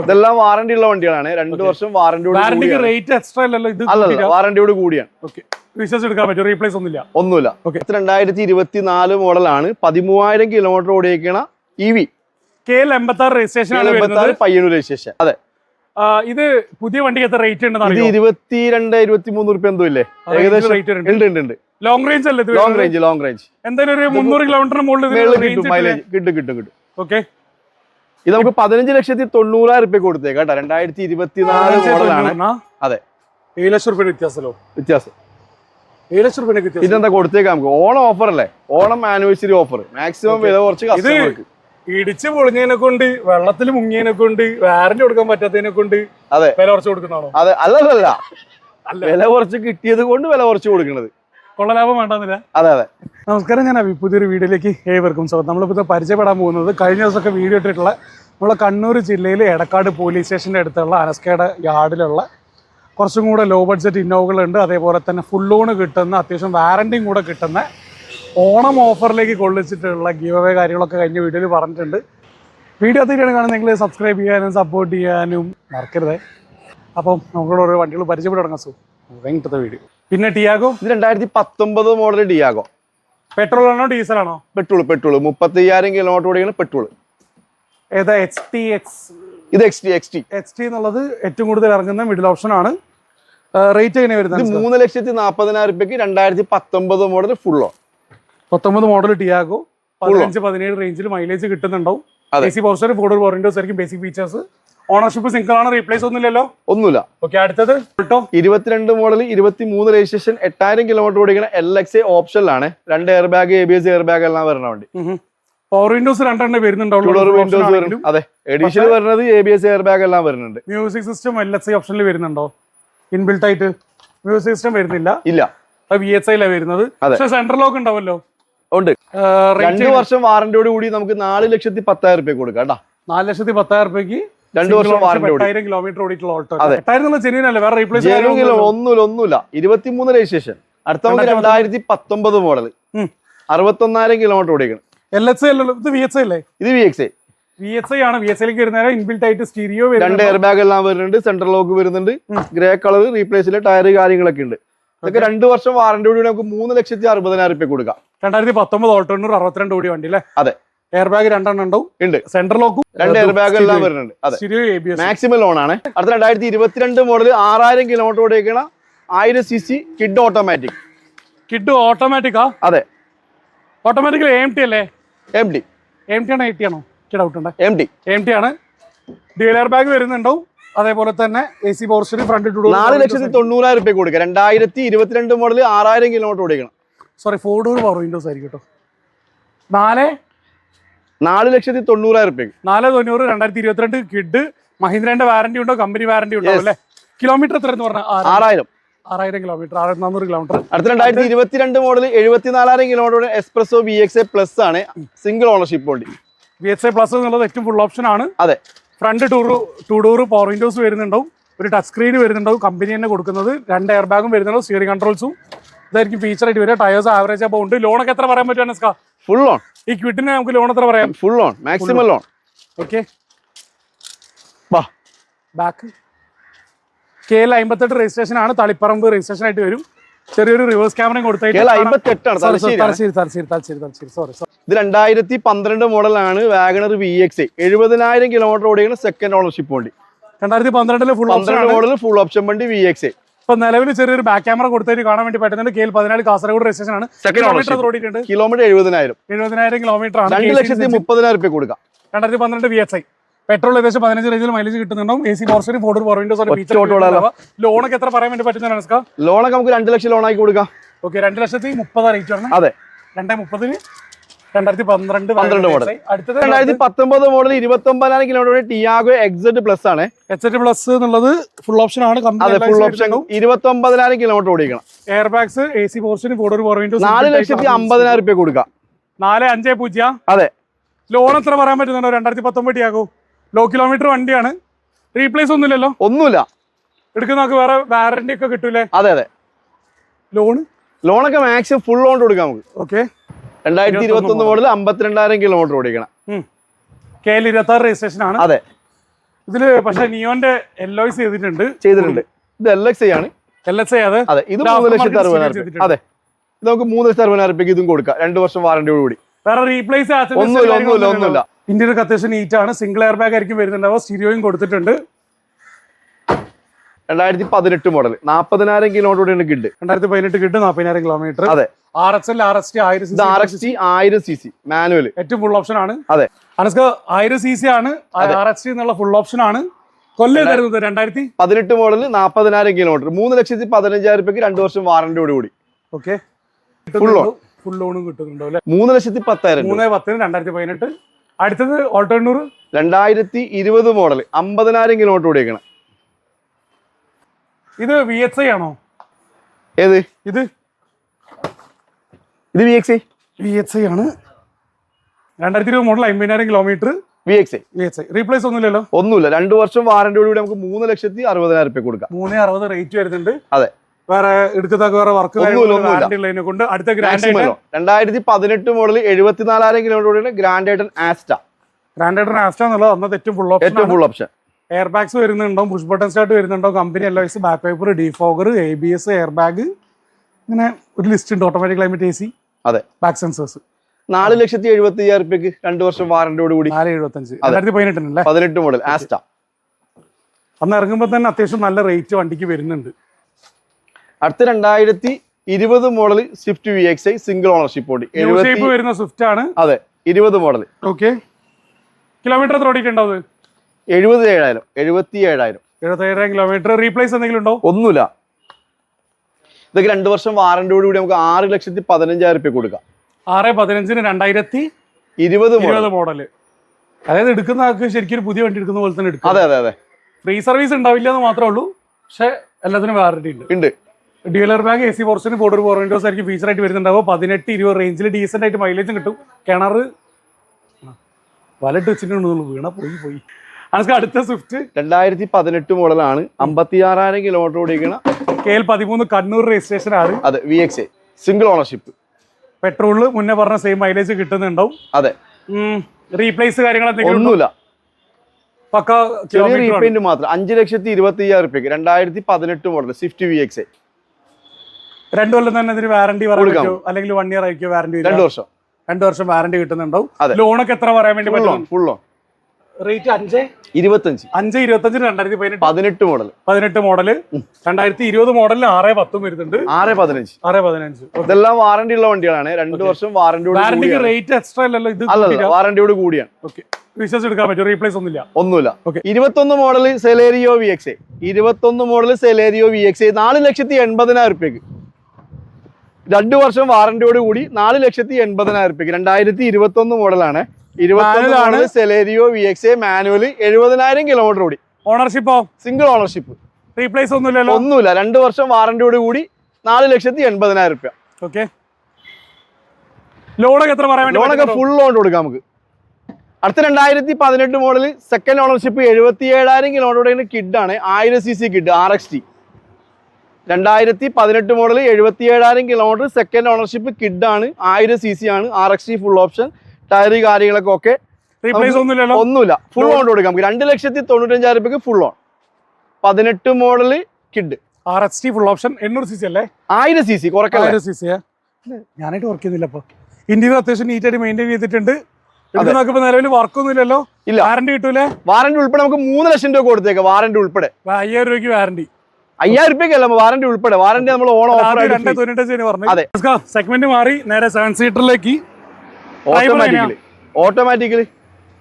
ഇതെല്ലാം വാറണ്ടി ഉള്ള വണ്ടികളാണ്. 2 വർഷം വാറന്റിയോട് വാറന്റിയോട് കൂടിയാണ്. വിശ്വസിച്ചെടുക്കാൻ പറ്റും, റീപ്ലേസ് ഒന്നുമില്ല. 2024 മോഡലാണ്. 13,000 കിലോമീറ്റർ ഓടിയേക്കണ EV KL 86 registration, Payyanur registration. അതെ, ഇത് പുതിയ വണ്ടിക്ക് എത്ര റേറ്റ് ഉണ്ട്? 22-23 റുപ്യ എന്തോ ഇല്ലേ ഏകദേശം. ഉണ്ട്. ലോങ് റേഞ്ച് അല്ലേ? ലോങ് റേഞ്ച് എന്തായാലും ഒരു 300 കിലോമീറ്ററിന് മുകളിൽ മൈലേജ് കിട്ടും. ഓക്കെ, ഇത് നമുക്ക് 15,90,000 റുപ്യ കൊടുത്തേക്കാം കേട്ടോ. 2024 മോഡലാണ്. അതെ, 7 ലക്ഷം റുപ്യ വ്യത്യാസം. 7 ലക്ഷം റുപ്യ ഇതെന്താ കൊടുത്തേക്കാം നമുക്ക്? ഓണം ഓഫർ അല്ലേ, ഓണം ആനിവേഴ്സറി ഓഫർ. മാക്സിമം വില കുറച്ച് ഇടിച്ച് പൊളിഞ്ഞതിനെ കൊണ്ട്, വെള്ളത്തിൽ മുങ്ങിയതിനെ കൊണ്ട്, വാറന്റി കൊടുക്കാൻ പറ്റാത്തതിനെ കൊണ്ട് അതെ വില കുറച്ച് കൊടുക്കുന്നതാണോ? അതെ, അല്ലല്ല, വില കുറച്ച് കിട്ടിയത് കൊണ്ട് വില കുറച്ച് കൊടുക്കുന്നത്. കൊള്ളലാഭം വേണ്ടെന്നില്ല. അതെ അതെ. നമസ്കാരം, ഞാൻ പുതിയൊരു വീഡിയോയിലേക്ക് ഏവർക്കും സ്വാഗതം. നമ്മളിപ്പോൾ പരിചയപ്പെടാൻ പോകുന്നത് കഴിഞ്ഞ ദിവസമൊക്കെ വീഡിയോ ഇട്ടിട്ടുള്ള നമ്മളെ കണ്ണൂർ ജില്ലയിൽ എടക്കാട് പോലീസ് സ്റ്റേഷൻ്റെ അടുത്തുള്ള അനസ്കയുടെ യാർഡിലുള്ള കുറച്ചും കൂടെ ലോ ബഡ്ജറ്റ് ഇന്നോവകളുണ്ട്. അതേപോലെ തന്നെ ഫുൾ ലോൺ കിട്ടുന്ന, അത്യാവശ്യം വാറന്റിയും കൂടെ കിട്ടുന്ന ഓണം ഓഫറിലേക്ക് കൊള്ളിച്ചിട്ടുള്ള ഗീവ് അവേ കാര്യങ്ങളൊക്കെ കഴിഞ്ഞ വീഡിയോയിൽ പറഞ്ഞിട്ടുണ്ട്. വീഡിയോ തീരെയാണ് കാണുന്നെങ്കിൽ സബ്സ്ക്രൈബ് ചെയ്യാനും സപ്പോർട്ട് ചെയ്യാനും മറക്കരുത്. അപ്പം നമുക്കുള്ള ഓരോ വണ്ടികൾ പരിചയപ്പെട്ട് തുടങ്ങാം. വീഡിയോ പിന്നെ ടിയാഗോ, ഇത് 2019 മോഡൽ ടിയാഗോ. പെട്രോൾ ആണോ ഡീസൽ ആണോ? പെട്രോൾ. 35,000 കിലോമീറ്റർ ഓടിക്കുന്ന പെട്രോൾ. ഏതാ? XT. ഇത് XT എന്നുള്ളത് ഏറ്റവും കൂടുതൽ ഇറങ്ങുന്ന മിഡിൽ ഓപ്ഷൻ ആണ്. റേറ്റ് എങ്ങനെ വരുന്നത്? 3,40,000 റുപ്യക്ക് 2019 model full on. 19 model Tiago 15-17 റേഞ്ചിൽ മൈലേജ് കിട്ടുന്നുണ്ടാവും. AC power steering, 4 door windows ആയിരിക്കും ബേസിക് ഫീച്ചേഴ്സ്. ഓണർഷിപ്പ് സിംഗിൾ ആണ്, റീപ്ലേസ് ഒന്നുമില്ല. ഓക്കെ, അടുത്തത് 22 മോഡൽ 23 രജിസ്ട്രേഷൻ 8,000 കിലോമീറ്റർ ഓടിക്കുന്ന LXA ഓപ്ഷനിലാണ്. 2 air bag, ABS air bag എല്ലാം വരുന്ന വണ്ടി. പവർ വിൻഡോസ് 2 വരുന്നുണ്ടാവും. അതെ, എഡിഷൻ വരുന്നത് ABS എയർ ബാഗ് എല്ലാം വരുന്നുണ്ട്. മ്യൂസിക് സിസ്റ്റം LXA ഓപ്ഷനിൽ വരുന്നുണ്ടോ? ഇൻബിൽട്ട് ആയിട്ട് മ്യൂസിക് സിസ്റ്റം വരുന്നില്ല. ഇല്ല, VHI വരുന്നത്. പക്ഷേ സെൻട്രൽ ലോക്ക് ഉണ്ടാവല്ലോ. ഉണ്ട്. 2 വർഷം വാറന്റിയോട് കൂടി നമുക്ക് 4,10,000 റുപ്യ കൊടുക്കാം. 4,10,000 റുപ്യക്ക് 2 വർഷം വാറന്റി, 8,000 കിലോമീറ്റർ ഓടിയിട്ടുള്ള ഓട്ടോ. 8,000 ജെന്യൂനല്ലേ, വേറെ റീപ്ലേസ് ഒന്നുമില്ല. 23 രജിസ്ട്രേഷൻ. അടുത്ത 2019 മോഡൽ 61,000 കിലോമീറ്റർ ഓടിക്കണം. LXA അല്ലല്ലോ, ഇത് VHI അല്ലേ? ഇത് VHI ആണ്. VHIലേക്ക് വരുന്ന ഇൻബിൽട്ട് ആയിട്ട് സ്റ്റീരിയോ, 2 എയർ ബാഗ് എല്ലാം വരുന്നുണ്ട്. സെൻട്രൽ ലോക്ക് വരുന്നുണ്ട്. ഗ്രേ കളർ, റീപ്ലേസിലെ ടയർ കാര്യങ്ങളൊക്കെ ഉണ്ട്. ഇതൊക്കെ 2 വർഷം വാറന്റിയോട് കൂടി നമുക്ക് 3,60,000 റുപ്യ കൊടുക്കാം. 2019 ഓട്ടോ 62 ഓടി വണ്ടി അല്ലേ? അതെ. എയർ ബാഗ് 2 ഉണ്ടാവും. സെൻട്രൽ ലോക്കും 2 എയർ ബാഗ് എല്ലാം വരുന്നുണ്ട്. അതെ, മാക്സിമം ലോൺ ആണ്. അടുത്ത 2022 മോഡൽ 6,000 കിലോമീറ്റർ ഓടിയേക്കണ 1000 cc കിഡ് ഓട്ടോമാറ്റിക്. ഓട്ടോമാറ്റിക്കാ? അതെ. ഓട്ടോമാറ്റിക്കലി AMT അല്ലേ? MT ആണോ 80 ആണോ? ഡൗട്ട് ഉണ്ട്. MT ആണ്. ഡ്യുവൽ എയർ ബാഗ് വരുന്നുണ്ടാവും. അതേപോലെ തന്നെ AC പവർ സ്റ്റിയറിംഗ്, ഫ്രണ്ട് 4,90,000 റുപ്യ കൊടുക്കുക. 2022 മോഡൽ 6,000 കിലോമീറ്റർ ഓടിക്കണം. സോറി, 4 ഡോർ പവർ വിൻഡോസ് ആയിരിക്കും കേട്ടോ. 4,90,000 റുപ്യ. 4,90,000. 2022 കിഡ്. മഹീന്ദ്രന്റെ വാറന്റി ഉണ്ടോ? കമ്പനി വാറന്റി ഉണ്ടോ അല്ലേ? കിലോമീറ്റർ എത്ര എന്ന് പറഞ്ഞാൽ 6,000 കിലോമീറ്റർ, 6,400 കിലോമീറ്റർ. അടുത്ത 2022 model 74,000 kilometre S Presso VXA plus ആണ്. സിംഗിൾ ഓണർഷിപ്പ് വണ്ടി. VXA പ്ലസ് എന്നുള്ളത് ഏറ്റവും ഫുൾ ഓപ്ഷൻ ആണ്. അതെ. ഫ്രണ്ട് 2 ഡോർ പവർ വിൻഡോസ് വരുന്നുണ്ടാവും. ഒരു ടച്ച് സ്ക്രീൻ വരുന്നുണ്ടാവും. കമ്പനി തന്നെ കൊടുക്കുന്നത്. 2 എയർ ബാഗും വരുന്നുണ്ടാവും. സ്റ്റിയറിംഗ് കൺട്രോൾസും ഇതായിരിക്കും ഫീച്ചർ ആയിട്ട് വരിക. ടയേഴ്സ് ആവറേജ് അപ്പോൾ ഉണ്ട്. ലോണൊക്കെ എത്ര പറയാൻ പറ്റുക? Full loan. ഈ ക്വിറ്റിന് നമുക്ക് ലോൺ എത്ര പറയാം? Full loan, maximum loan. Okay, back KL 58 registration ആണ്. തളിപ്പറമ്പ് രജിസ്ട്രേഷൻ ആയിട്ട് വരും. ചെറിയൊരു റിവേഴ്സ് ക്യാമറയും കൊടുത്തായിട്ട്. ഇത് 2012 മോഡലാണ്. വാഗണർ VXA 70,000 കിലോമീറ്റർ ഓടിക്കുന്ന സെക്കൻഡ് ഓണർഷിപ്പ് വണ്ടി. 2012 ഫുൾ ഓപ്ഷൻ വണ്ടി VXA. ഇപ്പൊ നിലവിൽ ചെറിയൊരു ബാക്ക് ക്യാമറ കൊടുത്തായിട്ട് കാണാൻ വേണ്ടി പറ്റുന്നുണ്ട്. KL 14 കാസർഗോഡ് രജിസ്ട്രേഷൻ ആണ്. കിലോമീറ്റർ 70,000 കിലോമീറ്റർ ആണ്. 2,30,000 റുപ്യ കൊടുക്കാം. 2012 VXI. പെട്രോൾ ഏകദേശം 15 റേഞ്ചിൽ മൈലേജ് കിട്ടുന്നുണ്ടാവും. AC power steering, 4 power windows. ലോണൊക്കെ എത്ര പറയാൻ വേണ്ടി പറ്റുന്നതാണ്? ലോണൊക്കെ നമുക്ക് 2 ലക്ഷം ലോൺ ആക്കി കൊടുക്കാം. ഓക്കെ, 2,30,000 റേറ്റ് ആണ്. അതെ. 2,30,000 2012 മോഡൽ. അടുത്തത് 2019 model 29,000 kilometre Tiago XZ plus ആണ്. XZ പ്ലസ് എന്നുള്ളത് ഫുൾ ഓപ്ഷൻ ആണ്. ഫുൾ ഓപ്ഷൻ 29,000 കിലോമീറ്റർ ഓടിക്കണം. Air bags, AC power steering, 4 power Windows. 4,50,000 റുപ്യ കൊടുക്കാം. 4,50,000. അതെ. ലോൺ എത്ര പറയാൻ പറ്റുന്നുണ്ടോ? 2019 ടിയാഗോ ലോ കിലോമീറ്റർ വണ്ടിയാണ്. റീപ്ലേസ് ഒന്നുമില്ലല്ലോ? ഒന്നുമില്ല. എടുക്കുന്ന വേറെ വാറന്റി ഒക്കെ കിട്ടൂലേ? അതെ അതെ. ലോണൊക്കെ മാക്സിമം ഫുൾ ലോൺ കൊടുക്കാം നമുക്ക്. ഓക്കെ. 2021 മോഡൽ 52,000 കിലോമീറ്റർ ഓടിക്കണം. KL 26 രജിസ്ട്രേഷൻ ആണ്. അതെ. ഇതില് പക്ഷെ നിയോന്റെ എല്ലോയ്സ് ചെയ്തിട്ടുണ്ട്. ഇത് LXi ആണ്. LXi അതെ, ഇത് 3,60,000. അതെ, ഇത് നമുക്ക് 3,60,000 ഇതും കൊടുക്കാം 2 വർഷം വാറന്റിയോട് കൂടി. വേറെ റീപ്ലേസ് ഒന്നുമില്ല. ഇന്ത്യയുടെ അത്യാവശ്യം നീറ്റ് ആണ്. സിംഗിൾ എയർ ബാഗ് ആയിരിക്കും വരുന്നുണ്ടാവുക. സ്റ്റീരിയോയും കൊടുത്തിട്ടുണ്ട്. 2018 model 40,000 kilometre kid. 2018 kid 40,000 kilometre. അതെ, RXL RXT 1000 cc മാനുവൽ ഏറ്റവും ഫുൾ ഓപ്ഷൻ ആണ്. അതെ, അനസ്ക 1000 cc ആണ്. RXT എന്നുള്ള ഫുൾ ഓപ്ഷൻ ആണ്. കൊല്ലം തരുന്നത് 2018 മോഡൽ 40,000 കിലോമീറ്റർ 3,15,000 2 വർഷം വാറന്റിയോട് കൂടി. ഓക്കെ, ഫുൾ ലോണും കിട്ടുന്നുണ്ടോ അല്ലെ? 3,10,000. 3,10 2018. അടുത്തത് ഓൾട്ടോ 800 2020 മോഡൽ 50,000 കിലോമീറ്റർ ഓടിയേക്കണം. ഇത് VXi ആണോ? ഏത്? ഇത് VXi ആണ്. 2020 മോഡൽ 50,000 കിലോമീറ്റർ. VXi റീപ്ലേസ് ഒന്നുമില്ലല്ലോ? ഒന്നുമില്ല. 2 വർഷം വാറന്റിയോട് കൂടി നമുക്ക് 3,60,000 കൊടുക്കാം. 3,60 റേറ്റ് വരുന്നുണ്ട്. അതെ, വേറെ എടുക്കത്തൊക്കെ വേറെ വർക്ക് കൊണ്ട്. അടുത്ത grand 2018 model 74,000 kilometre grand i ten Asta. എന്നുള്ളത് അന്നത്തെ ഏറ്റവും ഫുൾ ഓപ്ഷൻ. എയർ ബാഗ്സ് വരുന്നുണ്ടാവും, പുഷ് ബട്ടൺ സ്റ്റാർട്ട് വരുന്നുണ്ടാവും, company LOS, back wiper, defogger, ABS, air bag, ഇങ്ങനെ ഒരു ലിസ്റ്റ് ഉണ്ട്. ഓട്ടോമാറ്റിക് ക്ലൈമറ്റ് AC, അതെ, ബാക്ക് സെൻസേഴ്സ്. 4,70,000 2 വർഷം വാറന്റിയോട് കൂടി. 4,75. 2018 18 മോഡൽ ആസ്റ്റ. അന്ന് ഇറങ്ങുമ്പോൾ തന്നെ അത്യാവശ്യം നല്ല റേറ്റ് വണ്ടിക്ക് വരുന്നുണ്ട്. അടുത്ത 2020 model Swift VXi single ownership ഓടി. വരുന്ന സ്വിഫ്റ്റ് ആണ്. അതെ, 20 മോഡൽ. ഓക്കെ, കിലോമീറ്റർ എത്ര ഓടിയിട്ടുണ്ടാവും? 77,000 കിലോമീറ്റർ. റീപ്ലേസ് എന്തെങ്കിലും ഉണ്ടോ? ഒന്നുമില്ല. ഇതൊക്കെ 2 വർഷം വാറന്റിയോട് കൂടി നമുക്ക് 6,15,000 കൊടുക്കാം. 6,15 2020 മോഡല്. അതായത് എടുക്കുന്ന ആൾക്ക് ശരിക്കും ഒരു പുതിയ വണ്ടി എടുക്കുന്ന പോലെ തന്നെ എടുക്കും. അതെ. ഫ്രീ സർവീസ് ഉണ്ടാവില്ല എന്ന് മാത്രമേ ഉള്ളൂ. പക്ഷെ എല്ലാത്തിനും വാറന്റി ഉണ്ട്. Dual air bag, AC portion, border power windows ആയിരിക്കും ഫീച്ചർ ആയിട്ട് വരുന്നുണ്ടാവും. 18-20 റേഞ്ചിൽ ഡീസന്റ് ആയിട്ട് മൈലേജും കിട്ടും. കിണർ വലട്ട് വെച്ചിട്ടുണ്ടെന്നുള്ളൂ, വീണ പോയി. അടുത്ത സ്വിഫ്റ്റ് 2018 മോഡലാണ് 56,000 കിലോമീറ്റർ ഓടിക്കണം. KL 13 കണ്ണൂർ രജിസ്ട്രേഷൻ ആണ്. അതെ, VXi സിംഗിൾ ഓണർഷിപ്പ്. പെട്രോളില് മുന്നേ പറഞ്ഞ സെയിം മൈലേജ് കിട്ടുന്നുണ്ടാവും. അതെ, റീപ്ലേസ് കാര്യങ്ങൾ ഒന്നുമില്ല. പക്ക റീപെയിന്റ് മാത്രം. 5,20,000 2018 മോഡൽ സ്വിഫ്റ്റ് VXi. 2 കൊല്ലം തന്നെ ഇതിന് വാറന്റി പറയാൻ അല്ലെങ്കിൽ 1 ഇയർ ആയിരിക്കും വാറന്റി? 2 വർഷം. 2 വർഷം വാറന്റി കിട്ടുന്നുണ്ടാവും. ലോണൊക്കെ എത്ര പറയാൻ വേണ്ടി പറ്റും? Full loan. Rate 5,25 2018 model. 18 model 2020 മോഡലിന് 6,10 വരുന്നുണ്ട്. 6,15. ഇതെല്ലാം വാറന്റി ഉള്ള വണ്ടികളാണ്. 2 വർഷം വാറന്റിയോട് റേറ്റ് എക്സ്ട്രാ അല്ലല്ലോ? ഇത് വാറന്റിയോട് കൂടിയാണ്. വിശ്വസിച്ചെടുക്കാൻ പറ്റും. റീപ്ലേസ് ഒന്നുമില്ല. 21 model Celerio VXi. 21 model Celerio VXi 4,80,000 2 വർഷം വാറന്റിയോട് കൂടി 4,80,000 2021 മോഡലാണ്. 21 സെലേരിയോ VXi മാനുവൽ 70,000 കിലോമീറ്റർ ഓടി. ഓണർഷിപ്പോ? Single ownership. റീപ്ലേസ് ഒന്നുമില്ലല്ലോ? ഒന്നുമില്ല. 2 വർഷം വാറന്റിയോട് കൂടി 4,80,000. ഓക്കെ, ലോണൊക്കെ എത്ര പറയാൻ വേണ്ടി? ലോണൊക്കെ ഫുൾ ലോൺ കൊടുക്കാം നമുക്ക്. അടുത്ത 2018 മോഡൽ സെക്കൻഡ് ഓണർഷിപ്പ് 77,000 കിലോമീറ്റർ കിഡാണ്. 1000 cc Kwid RXT. 2018 model 77,000 kilometre second ownership കിഡാണ്. 1000 cc ആണ്. RXT full option. ടയർ കാര്യങ്ങളൊക്കെ ഓക്കെ. ഒന്നുമില്ല. ഫുൾ ലോൺ കൊടുക്കാം നമുക്ക്. 2,95,000 full loan. 18 model Kwid RXT full option. 800 cc അല്ലേ? 1000 cc കുറയ്ക്കാം. 1000 cc ഞാനായിട്ട് വർക്ക് ചെയ്യുന്നില്ല. അപ്പൊ ഇന്ത്യയിൽ അത്യാവശ്യം നീറ്റായിട്ട് മെയിൻറ്റെയിൻ ചെയ്തിട്ടുണ്ട്. നോക്കുമ്പോ നിലവിൽ വർക്കൊന്നും ഇല്ലല്ലോ? ഇല്ല. വാറന്റി കിട്ടൂലേ? വാറന്റി ഉൾപ്പെടെ നമുക്ക് 3 ലക്ഷം രൂപ കൊടുത്തേക്കാം. വാറന്റി ഉൾപ്പെടെ 5,000 രൂപയ്ക്ക് വാറന്റി. 5,000 രൂപയ്ക്കല്ല, വാറന്റി ഉൾപ്പെടെ. വാറന്റി നമ്മൾ ഓൺ ഓഫർ 295 പറഞ്ഞു. സെഗ്മെന്റ് മാറി നേരെ 7 സീറ്ററിലേക്ക്. Automatically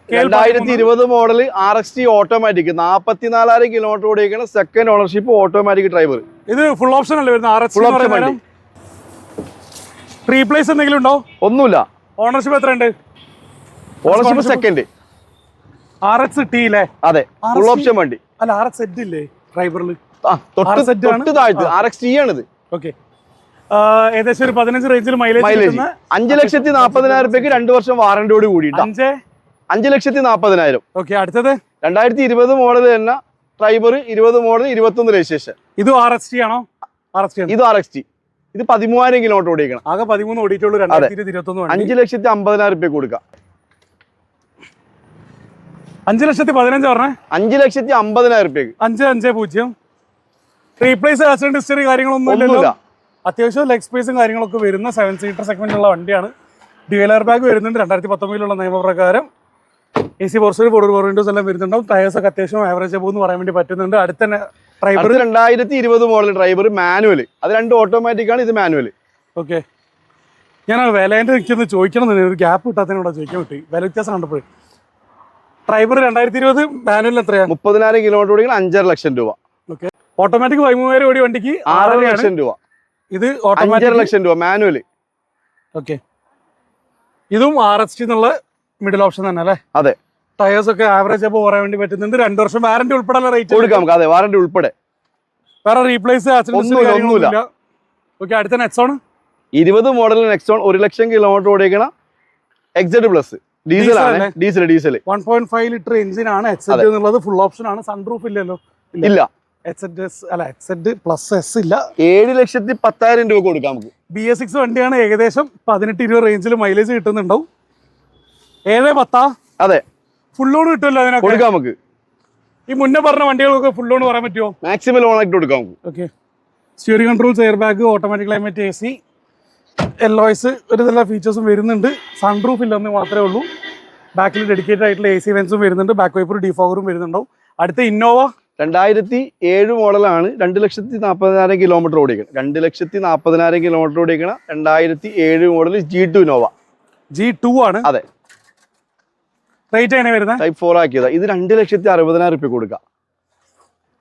2020 model RXT automatic 44,000 kilometre ഓടിയിരിക്കുന്ന സെക്കൻഡ് ഓണർഷിപ്പ് ഓട്ടോമാറ്റിക് ഡ്രൈവർ. ഇത് ഫുൾ ഓപ്ഷൻ അല്ലേ വരുന്നത്? റീപ്ലേസ് എന്തെങ്കിലും ഉണ്ടോ? ഒന്നുമില്ല. ഓണർഷിപ്പ് എത്ര ഉണ്ട്? Ownership second. RXT അല്ലേ? അതെ, ഫുൾ ഓപ്ഷൻ വണ്ടി. അല്ല, RXZ ഇല്ലേ ഡ്രൈവറിൽ? തൊട്ട് താഴ്ത്ത് RXT ആണിത്. ഓക്കെ, ഏകദേശം ഒരു 15 റേഞ്ചിൽ മൈലേജ്. 5,40,000 2 വർഷം വാറന്റിയോട് കൂടി. 5,40,000. ഓക്കെ, അടുത്തത് 2020 മോഡൽ തന്നെ ഡ്രൈവർ. 20 model 21 registration. ഇത് RXT ആണോ? ഇത് RXT. ഇത് 13,000 കിലോമീറ്റർ ഓടിക്കണം. ആകെ 13 ഓടിയിട്ടുള്ളൂ. 2021 5,50,000 കൊടുക്കാം. 5,15,000 പറഞ്ഞേ. 5,50,000 രൂപയ്ക്ക്. 5,50,000. റീപ്ലേസ് ആക്സിഡന്റ് ഹിസ്റ്ററി കാര്യങ്ങളൊന്നും ഇല്ലല്ലോ. അത്യാവശ്യം ലെഗ് സ്പേസും കാര്യങ്ങളൊക്കെ വരുന്ന 7 സീറ്റർ സെഗ്മെന്റുള്ള വണ്ടിയാണ്. ഡ്യുവൽ എയർ ബാഗ് വരുന്നുണ്ട് 2019 നിയമപ്രകാരം. AC ഫോർസ് പവർ വിൻഡോസ് എല്ലാം വരുന്നുണ്ടാവും. ടയേഴ്സ് ഒക്കെ അത്യാവശ്യം ആവറേജ് പോകുന്നു പറയാൻ വേണ്ടി പറ്റുന്നുണ്ട്. അടുത്ത ഡ്രൈവർ 2020 മോഡൽ ഡ്രൈവർ മാനുവൽ. അത് 2 ഓട്ടോമാറ്റിക് ആണ്, ഇത് മാനുവൽ. ഓക്കെ, ഞാൻ വിലേൻ്റെ എനിക്കൊന്ന് ചോദിക്കണം തന്നെ, ഒരു ഗ്യാപ്പ് കിട്ടാത്തതിനോട് ചോദിക്കാൻ പറ്റി. വില വ്യത്യാസം കണ്ടപ്പോൾ ഡ്രൈവർ 2020 മാനുവൽ എത്രയാണ്? 30,000 കിലോമീറ്റർ ഓടിക്കണം 5.5 ലക്ഷം രൂപ. ഓക്കെ, ഓട്ടോമാറ്റിക് 13,000 ഓടി വണ്ടിക്ക് 6 ലക്ഷം രൂപ. ഇത് 5.5 ലക്ഷം രൂപ മാനുവൽ. ഓക്കെ, ഇതും RST എന്നുള്ള മിഡിൽ ഓപ്ഷൻ തന്നെ അല്ലേ? അതെ. ടയേഴ്സ് ഒക്കെ ആവറേജ് അപ്പോൾ പറയാൻ വേണ്ടി പറ്റുന്നുണ്ട്. 2 വർഷം വാറന്റി ഉൾപ്പെടെ റേറ്റ് കൊടുക്കാം നമുക്ക്. അതെ, വാറന്റി ഉൾപ്പെടെ. വേറെ റീപ്ലേസ് ഒന്നുമില്ല. ഓക്കെ, അടുത്ത നെക്സോൺ 20 മോഡൽ നെക്സോൺ 1 ലക്ഷം കിലോമീറ്റർ ഓടിക്കണം. എക്സെഡ് പ്ലസ് ഡീസൽ ആണ്. ഡീസൽ 1.5 ലിറ്റർ എഞ്ചിൻ ആണ്. എക്സെഡ് എന്നുള്ളത് ഫുൾ ഓപ്ഷൻ ആണ്. സൺറൂഫ് ഇല്ലല്ലോ? ഇല്ല. എക്സെഡ് പ്ലസ് എസ് ഇല്ല. 7,10,000 രൂപ കൊടുക്കാം നമുക്ക്. BS6 വണ്ടിയാണ്. ഏകദേശം 18-20 റേഞ്ചിൽ മൈലേജ് കിട്ടുന്നുണ്ടാവും. 7-10. അതെ, ഫുൾ ലോൺ കിട്ടുമല്ലോ അതിനൊക്കെ കൊടുക്കാം നമുക്ക്. ഈ മുന്നേ പറഞ്ഞ വണ്ടികൾക്കൊക്കെ ഫുൾ ലോൺ പറയാൻ പറ്റുമോ? മാക്സിമം ലോൺ ആയിട്ട് കൊടുക്കാം നമുക്ക്. Okay, steering controls, air bag, automatic climate AC, LOS, ഒരു ഇതെല്ലാം ഫീച്ചേഴ്സും വരുന്നുണ്ട്. സൺറൂഫ് ഇല്ലെന്ന് മാത്രമേ ഉള്ളൂ. ബാക്കിൽ ഡെഡിക്കേറ്റഡ് ആയിട്ടുള്ള AC വെൻസും വരുന്നുണ്ട്. ബാക്ക് വൈപ്പർ ഡിഫോഗറും വരുന്നുണ്ടാവും. അടുത്ത ഇന്നോവ 2007 മോഡലാണ്. 2,40,000 കിലോമീറ്റർ ഓടിക്കണം. 2,40,000 കിലോമീറ്റർ ഓടിക്കണം. 2007 മോഡൽ G2 ഇന്നോവ. G2 ആണ്. അതെ. റേറ്റ് എങ്ങനെ വരുന്നത്? Type 4 ആക്കിയതാ. ഇത് 2,60,000 രൂപ കൊടുക്കാം.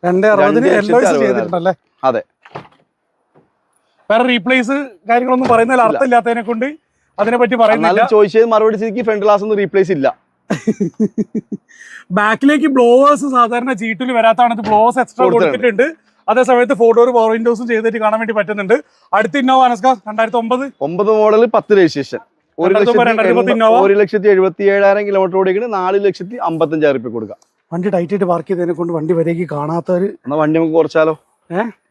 2,60,000. അതെ. വേറെ റീപ്ലേസ് കാര്യങ്ങളൊന്നും പറയുന്നതിൽ അർത്ഥമില്ലാത്തതിനെ കൊണ്ട് അതിനെ പറ്റി പറയുന്നില്ല. ചോദിച്ചത് മറുപടി ശരിക്കും ഫ്രണ്ട് ഗ്ലാസ് ഒന്നും റീപ്ലേസ് ഇല്ല. ബാക്കിലേക്ക് ബ്ലോവേഴ്സ് സാധാരണ G2 വരാത്താണ്. ഇത് ബ്ലോവേഴ്സ് എക്സ്ട്രാ കൊടുത്തിട്ടുണ്ട്. അതേ സമയത്ത് 4 ഡോർ പവർ വിൻഡോസും ചെയ്തിട്ട് കാണാൻ വേണ്ടി പറ്റുന്നുണ്ട്. അടുത്ത ഇന്നോവ അനസ്ക 2009 മോഡൽ 10 രജിസ്ട്രേഷൻ 1,77,000 കിലോമീറ്റർ ഓടിക്കണം. 4,55,000 രൂപ കൊടുക്കാം. വണ്ടി ടൈറ്റ് ആയിട്ട് പാർക്ക് ചെയ്തതിനെ കൊണ്ട് വണ്ടി വരേക്ക് കാണാത്തവര് എന്നാ വണ്ടി നമുക്ക് കുറച്ചാലോ?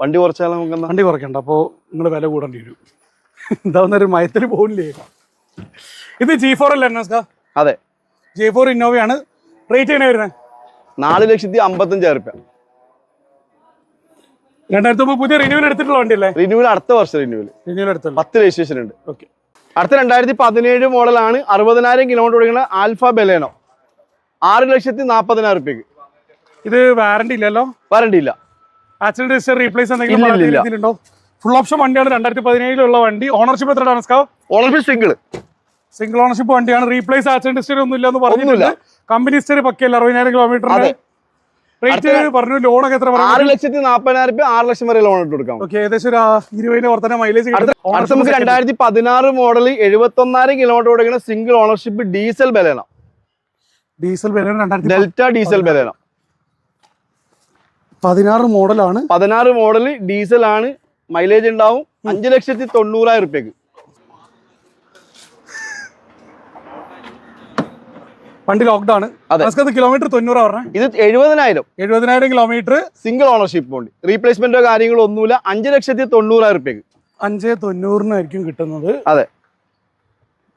വണ്ടി കുറച്ചാലോ നമുക്ക്? വണ്ടി കുറയ്ക്കണ്ട, അപ്പോൾ നിങ്ങൾ വില കൂടേണ്ടി വരും. എന്താവുന്നൊരു മയത്തിൽ പോകില്ലേ. ഇത് G4 അല്ലേ അനസ്ക? അതെ, G4 ഇന്നോവയാണ്. റേറ്റ് എങ്ങനെ വരുന്നത്? 4,55,000 രൂപ. 2009 പുതിയ റിന്യൂവൽ എടുത്തിട്ടുള്ള വണ്ടി അല്ലേ? റിന്യൂവൽ അടുത്ത വർഷം റിന്യൂവൽ എടുത്തുള്ള 10 രജിസ്ട്രേഷൻ ഉണ്ട്. ഓക്കെ, അടുത്ത 2017 മോഡലാണ്. 60,000 കിലോമീറ്റർ ഓടിക്കുന്ന ആൽഫ ബെലേനോ 6,40,000 രൂപയ്ക്ക്. ഇത് വാറന്റി ഇല്ലല്ലോ? വാറന്റി ഇല്ല. ആക്സിഡന്റ് ഹിസ്റ്ററി റീപ്ലേസ് എന്തെങ്കിലും ഉണ്ടോ? ഫുൾ ഓപ്ഷൻ വണ്ടിയാണ്. 2017 വണ്ടി. ഓണർഷിപ്പ് എത്ര ആണ്? ഓണർഷിപ്പ് സിംഗിൾ ഓണർഷിപ്പ് വണ്ടിയാണ്. റീപ്ലേസ് ആക്സിഡന്റ് ഹിസ്റ്ററി ഒന്നും ഇല്ലെന്ന് പറഞ്ഞില്ല. കമ്പനി ഹിസ്റ്ററി പക്കല്ല. 60,000 കിലോമീറ്റർ. റേറ്റ് പറഞ്ഞു. ലോണൊക്കെ എത്ര? 6,40,000 രൂപ. 6 ലക്ഷം വരെ ലോൺ ഇട്ട് കൊടുക്കാം. ഓക്കെ, ഏകദേശം ഒരു 20 വർധന മൈലേജ്. നമുക്ക് 2016 മോഡൽ 71,000 കിലോമീറ്റർ ഓടിക്കുന്ന single ownership diesel Baleno. Delta diesel Baleno 16 മോഡലാണ്. 16 മോഡൽ ഡീസൽ ആണ്. മൈലേജ് ഉണ്ടാവും. 5,90,000 രൂപയ്ക്ക്. വണ്ടി ലോക്ക്ഡ് ആണ്. കിലോമീറ്റർ 90 പറഞ്ഞത്. ഇത് 70,000 കിലോമീറ്റർ സിംഗിൾ ഓണർഷിപ്പ് വണ്ടി. റീപ്ലേസ്മെന്റോ കാര്യങ്ങളോ ഒന്നുമില്ല. 5,90,000 രൂപയ്ക്ക്. 5,90,000 കിട്ടുന്നത്. അതെ.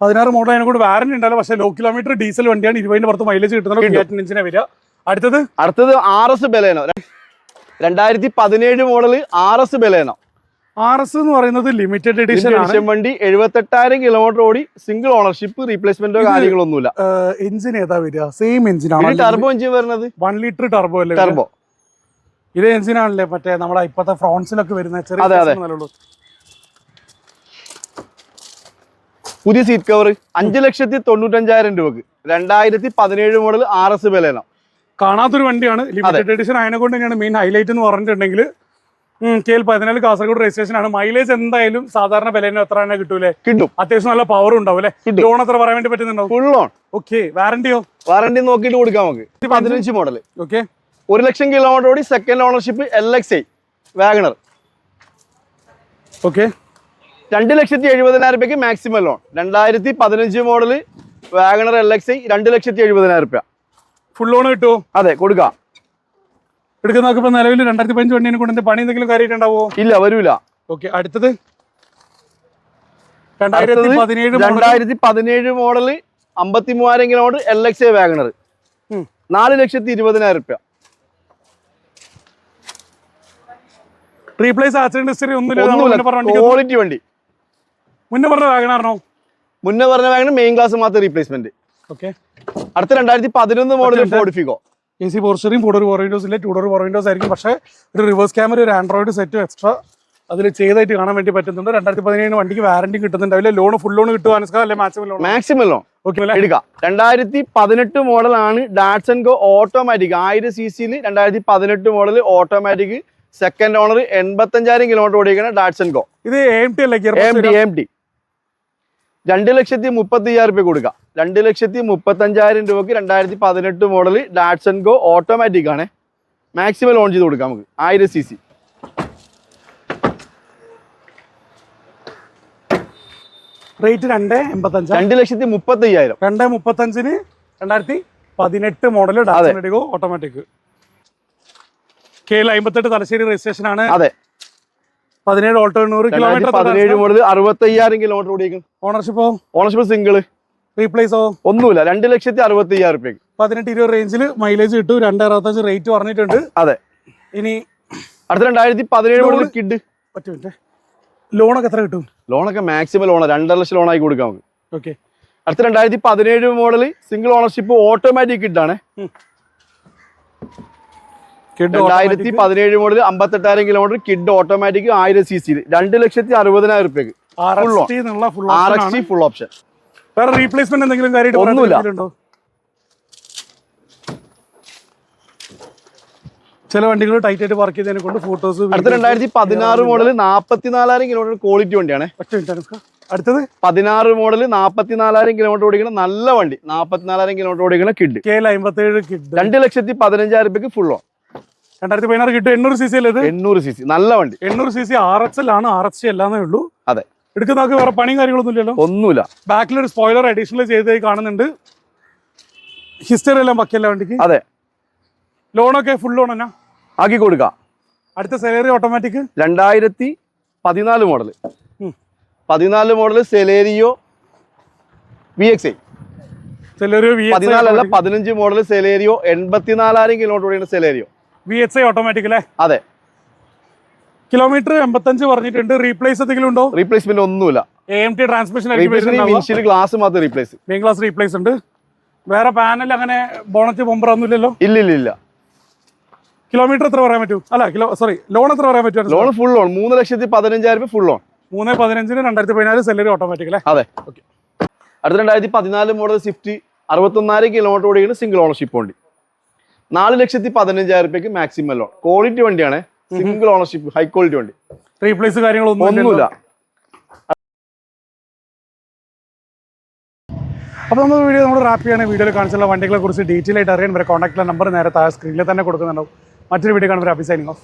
16 മോഡൽ അതിനെ കൂടെ വാറന്റി ഉണ്ടല്ലോ. പക്ഷേ ലോ കിലോമീറ്റർ ഡീസൽ വണ്ടിയാണ്. 20 പുറത്ത് മൈലേജ് കിട്ടുന്നത്. എഞ്ചിനെ വരിക. അടുത്തത് RS Baleno 2017 model RS Baleno. RS എന്ന് പറയുന്നത് ലിമിറ്റഡ് എഡിഷൻ വണ്ടി. 78,000 കിലോമീറ്റർ ഓടി. Single ownership. റീപ്ലേസ്മെന്റോ കാര്യങ്ങളൊന്നുമില്ല. എഞ്ചിൻ ഏതാ വരിക? സെയിം എഞ്ചിൻ ആണ്. ടർബോ എഞ്ചിൻ വരുന്നത് 1 ലിറ്റർ ടർബോ അല്ലേ? ടർബോ. ഇതേ എഞ്ചിനാണല്ലേ മറ്റേ നമ്മളെ ഇപ്പത്തെ ഫ്രോൺസിലൊക്കെ വരുന്ന ചെറിയ. പുതിയ സീറ്റ് കവർ 5,95,000 രൂപക്ക്. 2017 മോഡൽ RS ബെലേനോ. കാണാത്തൊരു വണ്ടിയാണ്. ലിമിറ്റഡ് എഡിഷൻ അതിനെ കൊണ്ട് തന്നെയാണ് മെയിൻ ഹൈലൈറ്റ് എന്ന് പറഞ്ഞിട്ടുണ്ടെങ്കിൽ. KL14 കാസർഗോഡ് രജിസ്ട്രേഷൻ ആണ്. മൈലേജ് എന്തായാലും സാധാരണ ബെലേനോ എത്ര തന്നെ കിട്ടൂലേ? കിട്ടും. അത്യാവശ്യം നല്ല പവർ ഉണ്ടാവും അല്ലേ? ലോൺ എത്ര പറയാൻ വേണ്ടി പറ്റുന്നുണ്ടോ? Full loan. ഓക്കെ, വാറന്റിയോ? വാറന്റി നോക്കിയിട്ട് കൊടുക്കാം നമുക്ക്. 15 മോഡൽ. ഓക്കെ, 1 ലക്ഷം കിലോമീറ്റർ ഓടി. Second ownership LXi WagonR. Okay, 2,70,000 രൂപയ്ക്ക് maximum loan. 2015 model WagonR LXi 2,70,000 രൂപ. ഫുൾ ലോൺ കിട്ടുമോ? അതെ, കൊടുക്കാം. എടുക്കുന്ന നോക്കുമ്പോൾ നിലവിൽ 2015 വണ്ടിനെ കൊണ്ട് പണി എന്തെങ്കിലും കാര്യമായിട്ടുണ്ടാവോ? ഇല്ല, വരൂല. ഓക്കെ, അടുത്തത് 2017 മോഡൽ 53,000 കിലോമീറ്റർ LXi വാഗണർ. 4,20,000 രൂപ. റീപ്ലേസ് ആക്സിഡന്റ് ഹിസ്റ്ററി ക്വാളിറ്റി വണ്ടി. മുന്നേ പറഞ്ഞ വാഗണാർണോ? മുന്നേ പറഞ്ഞ വാഗണർ മെയിൻ ക്ലാസ് മാത്രം റീപ്ലേസ്മെന്റ്. ഓക്കെ. അടുത്ത 2011 model Ford Figo. AC power steering, 4 door power windows ഇല്ല, 2 ഡോർ പവർ വിൻഡോസ് ആയിരിക്കും. പക്ഷേ ഒരു റിവേഴ്സ് ക്യാമറ, ഒരു ആൻഡ്രോയിഡ് സെറ്റും എക്സ്ട്രാ അതിൽ ചെയ്തായിട്ട് കാണാൻ വേണ്ടി പറ്റുന്നുണ്ട്. 2017 വണ്ടിക്ക് വാറന്റി കിട്ടുന്നുണ്ടാവില്ല. ലോൺ ഫുൾ ലോൺ കിട്ടുക അല്ലെ മാക്സിമം ലോൺ എടുക്കാം. 2018 മോഡലാണ് Datsun Go automatic 1000 cc 2018 model automatic second owner 85,000 kilometre ഓടിക്കുന്ന ഡാറ്റ്സൺ ഗോ. ഇത് AMT അല്ലേ? AMT 2,30,000 രൂപ കൊടുക്കാം. 2,35,000 രൂപക്ക് 2018 മോഡൽ ഡാറ്റ്സൺ ഗോ ഓട്ടോമാറ്റിക് ആണ്. മാക്സിമം ലോൺ ചെയ്ത് കൊടുക്കാം നമുക്ക് 1000 cc. Rate 2,85,000. 2,35,000. 2,35,000 2018 model Datsun Go automatic. KL58 Thalassery registration ആണ്. അതെ. 17 ഓൾട്ടോ 100 കിലോമീറ്റർ. 17 മോഡൽ 65,000 കിലോമീറ്റർ ഓടിക്കും. Ownership single. റീപ്ലേസോ? ഒന്നുമില്ല. 2,60,000 രൂപയ്ക്ക് 18-20 റേഞ്ചിൽ മൈലേജ് കിട്ടും. 2,65 റേറ്റ് പറഞ്ഞിട്ടുണ്ട്. അതെ. ഇനി അടുത്ത 2017 മോഡൽ കിഡ്. ഒറ്റ മിനിറ്റ്. ലോണൊക്കെ എത്ര കിട്ടും? ലോണൊക്കെ മാക്സിമം ലോൺ 2.5 ലക്ഷം ലോൺ ആയി കൊടുക്കാം നമുക്ക്. ഓക്കെ. അടുത്ത 2017 മോഡൽ സിംഗിൾ ഓണർഷിപ്പ് ഓട്ടോമാറ്റിക് കിഡാണ്. 2017 model 58,000 kilometre Kwid automatic 1000 cc 2,60,000 രൂപയ്ക്ക് RXT ഫുൾ ഓപ്ഷൻ. വേറെ റീപ്ലേസ്മെന്റ് എന്തെങ്കിലും ഒന്നുമില്ല. ചില വണ്ടികൾ ടൈറ്റ് ആയിട്ട് വർക്ക് ചെയ്തതിനെ കൊണ്ട് ഫോട്ടോസ്. അടുത്ത 2016 മോഡൽ 44,000 കിലോമീറ്റർ ക്വാളിറ്റി വണ്ടിയാണ്. അടുത്തത് 16 മോഡൽ 44,000 കിലോമീറ്റർ ഓടിക്കുന്ന നല്ല വണ്ടി. 44,000 കിലോമീറ്റർ ഓടിക്കുന്ന കിഡ്. KL57 കിഡ് 2,15,000 രൂപയ്ക്ക് ഫുൾ ഓൺ. 2016 കിട്ടും. 800 cc അല്ലേ? 800 cc നല്ല വണ്ടി. 800 cc RXL ആണ്. RXT അല്ലാന്നേ ഉള്ളൂ. അതെ. എടുക്കുന്ന വേറെ പണിയും കാര്യങ്ങളൊന്നും ഇല്ലല്ലോ? ഒന്നുമില്ല. ബാക്കിൽ ഒരു സ്പോയിലർ അഡീഷണൽ ചെയ്തായി കാണുന്നുണ്ട്. ഹിസ്റ്ററി എല്ലാം പക്കല്ല വണ്ടിക്ക്. അതെ. ലോണൊക്കെ ഫുൾ ലോൺ തന്നെ ആക്കി കൊടുക്കാം. അടുത്ത Celerio automatic 2014 model. 14 model Celerio VXI. Celerio 14 അല്ല 15 മോഡൽ സെലേറിയോ 84,000 കിലോമീറ്റർ ഓടിക്കുന്ന സെലേറിയോ VXI ഓട്ടോമാറ്റിക് അല്ലേ? അതെ. കിലോമീറ്റർ 85 പറഞ്ഞിട്ടുണ്ട്. റീപ്ലേസ് എന്തെങ്കിലും ഉണ്ടോ? റീപ്ലേസ്മെന്റ് ഒന്നുമില്ല. AMT ട്രാൻസ്മിഷൻ ഗ്ലാസ് മാത്രം റീപ്ലേസ്. മെയിൻ ഗ്ലാസ് റീപ്ലേസ് ഉണ്ട്. വേറെ പാനൽ അങ്ങനെ ബോണറ്റ് ബമ്പർ ഒന്നുമില്ലല്ലോ? ഇല്ല. കിലോമീറ്റർ എത്ര പറയാൻ പറ്റും? അല്ല ലോൺ എത്ര പറയാൻ പറ്റും? ലോൺ ഫുൾ ലോൺ 3,15,000 രൂപ ഫുൾ ലോൺ. 3,15 2014 സെലറി ഓട്ടോമാറ്റിക് അല്ലേ? അതെ. ഓക്കെ. അടുത്ത 2014 മോഡൽ സ്വിഫ്റ്റ് 61,000 കിലോമീറ്റർ ഓടിക്കുന്ന സിംഗിൾ ഓണർഷിപ്പ് വണ്ടി. 4,15,000 രൂപയ്ക്ക് മാക്സിമം ലോൺ. ക്വാളിറ്റി വണ്ടിയാണ്. സിംഗിൾ ഓണർഷിപ്പ് ഹൈ ക്വാളിറ്റി വണ്ടി. റീപ്ലേസ് കാര്യങ്ങളൊന്നുമില്ല. അപ്പോൾ നമ്മൾ റാപ്പ് ചെയ്യണ വീഡിയോയിൽ കാണിച്ചുള്ള വണ്ടികളെ കുറിച്ച് ഡീറ്റെയിൽ ആയിട്ട് അറിയാൻ വരെ കോൺടാക്ട് നമ്പർ നേരെ താഴെ സ്ക്രീനിൽ തന്നെ കൊടുക്കുന്നുണ്ടാവും. മറ്റൊരു വീഡിയോ കാണുമ്പോൾ അഭിസൈനിങ് ഓഫ്.